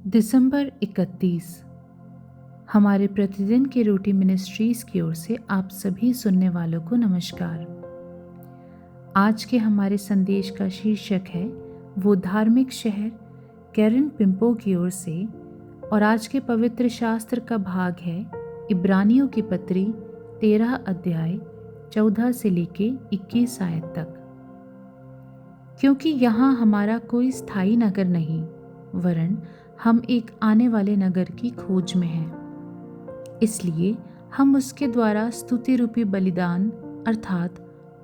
दिसंबर 31। हमारे प्रतिदिन की रोटी मिनिस्ट्रीज की ओर से आप सभी सुनने वालों को नमस्कार। आज के हमारे संदेश का शीर्षक है वो धार्मिक शहर, कैरन पिंपो की ओर से, और आज के पवित्र शास्त्र का भाग है इब्रानियों की पत्री 13 अध्याय 14 से लेके 21 आयत तक। क्योंकि यहाँ हमारा कोई स्थायी नगर नहीं, वरन हम एक आने वाले नगर की खोज में हैं। इसलिए हम उसके द्वारा स्तुति रूपी बलिदान अर्थात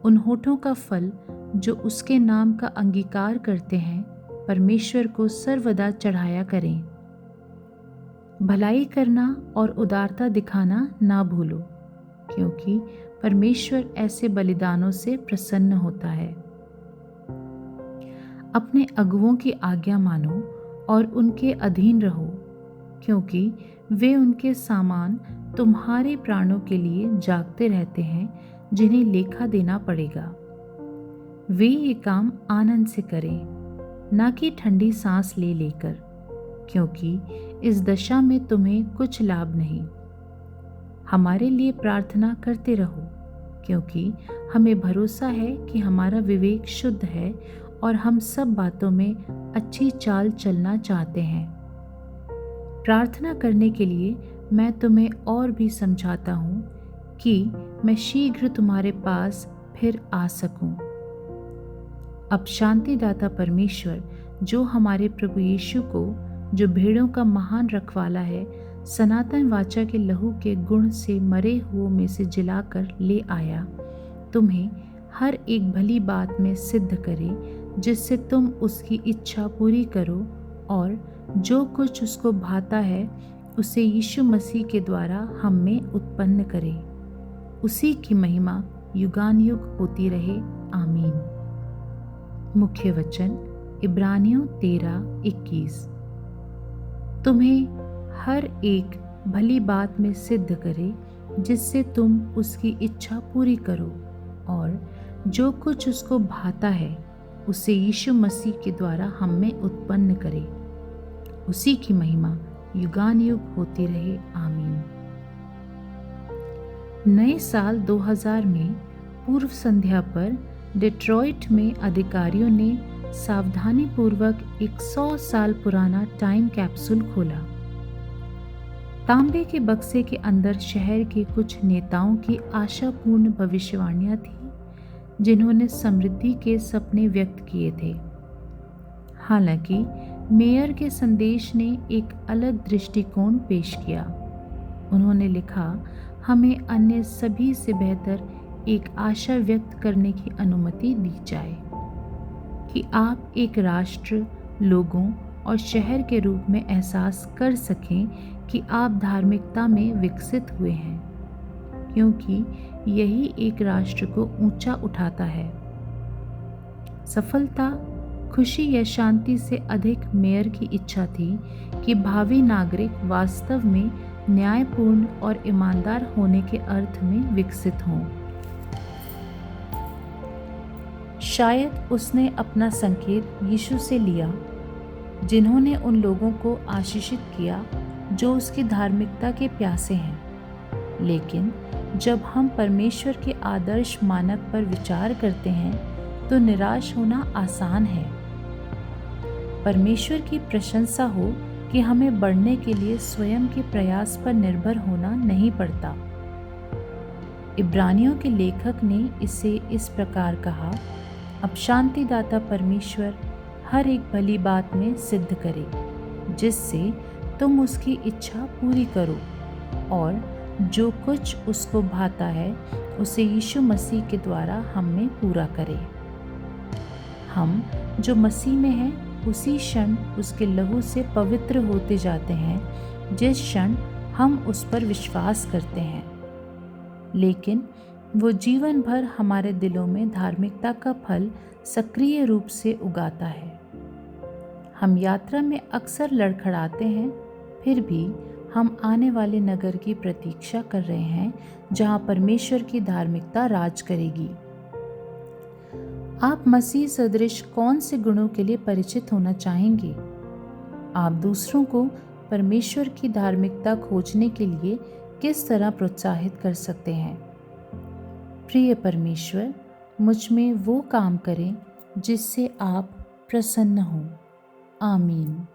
उन होठों का फल जो उसके नाम का अंगीकार करते हैं, परमेश्वर को सर्वदा चढ़ाया करें। भलाई करना और उदारता दिखाना ना भूलो, क्योंकि परमेश्वर ऐसे बलिदानों से प्रसन्न होता है। अपने अगुओं की आज्ञा मानो और उनके अधीन रहो, क्योंकि वे उनके सामान तुम्हारे प्राणों के लिए जागते रहते हैं, जिन्हें लेखा देना पड़ेगा। वे ये काम आनंद से करें, ना कि ठंडी सांस ले लेकर, क्योंकि इस दशा में तुम्हें कुछ लाभ नहीं। हमारे लिए प्रार्थना करते रहो, क्योंकि हमें भरोसा है कि हमारा विवेक शुद्ध है और हम सब बातों में अच्छी चाल चलना चाहते हैं। प्रार्थना करने के लिए मैं तुम्हें और भी समझाता हूँ कि मैं शीघ्र तुम्हारे पास फिर आ सकूं। अब शांतिदाता परमेश्वर, जो हमारे प्रभु यीशु को, जो भेड़ों का महान रखवाला है, सनातन वाचा के लहू के गुण से मरे हुओं में से जिलाकर ले आया, तुम्हें हर एक भली बात में सिद्ध करे, जिससे तुम उसकी इच्छा पूरी करो और जो कुछ उसको भाता है उसे यीशु मसीह के द्वारा हम में उत्पन्न करे। उसी की महिमा युगानुयुग होती रहे। आमीन। मुख्य वचन इब्रानियों 13:21। तुम्हें हर एक भली बात में सिद्ध करे, जिससे तुम उसकी इच्छा पूरी करो और जो कुछ उसको भाता है उसे यीशु मसीह के द्वारा हम में उत्पन्न करे। उसी की महिमा युगानुयुग होती रहे। आमीन। नए साल 2000 में पूर्व संध्या पर डेट्रॉइट में अधिकारियों ने सावधानी पूर्वक एक 100 साल पुराना टाइम कैप्सूल खोला। तांबे के बक्से के अंदर शहर के कुछ नेताओं की आशापूर्ण भविष्यवाणियां थी, जिन्होंने समृद्धि के सपने व्यक्त किए थे। हालांकि मेयर के संदेश ने एक अलग दृष्टिकोण पेश किया। उन्होंने लिखा, हमें अन्य सभी से बेहतर एक आशा व्यक्त करने की अनुमति दी जाए कि आप एक राष्ट्र, लोगों और शहर के रूप में एहसास कर सकें कि आप धार्मिकता में विकसित हुए हैं, क्योंकि यही एक राष्ट्र को ऊंचा उठाता है। सफलता, खुशी या शांति से अधिक मेयर की इच्छा थी कि भावी नागरिक वास्तव में न्यायपूर्ण और ईमानदार होने के अर्थ में विकसित हों। शायद उसने अपना संकेत यीशु से लिया, जिन्होंने उन लोगों को आशीषित किया जो उसकी धार्मिकता के प्यासे हैं। लेकिन जब हम परमेश्वर के आदर्श मानक पर विचार करते हैं तो निराश होना आसान है। परमेश्वर की प्रशंसा हो कि हमें बढ़ने के लिए स्वयं के प्रयास पर निर्भर होना नहीं पड़ता। इब्रानियों के लेखक ने इसे इस प्रकार कहा, अब शांतिदाता परमेश्वर हर एक भली बात में सिद्ध करे, जिससे तुम उसकी इच्छा पूरी करो और जो कुछ उसको भाता है उसे यीशु मसीह के द्वारा हम में पूरा करे। हम जो मसीह में हैं, उसी क्षण उसके लहू से पवित्र होते जाते हैं, जिस क्षण हम उस पर विश्वास करते हैं। लेकिन वो जीवन भर हमारे दिलों में धार्मिकता का फल सक्रिय रूप से उगाता है। हम यात्रा में अक्सर लड़खड़ाते हैं, फिर भी हम आने वाले नगर की प्रतीक्षा कर रहे हैं, जहां परमेश्वर की धार्मिकता राज करेगी। आप मसीह सदृश कौन से गुणों के लिए परिचित होना चाहेंगे? आप दूसरों को परमेश्वर की धार्मिकता खोजने के लिए किस तरह प्रोत्साहित कर सकते हैं? प्रिय परमेश्वर, मुझ में वो काम करें जिससे आप प्रसन्न हों। आमीन।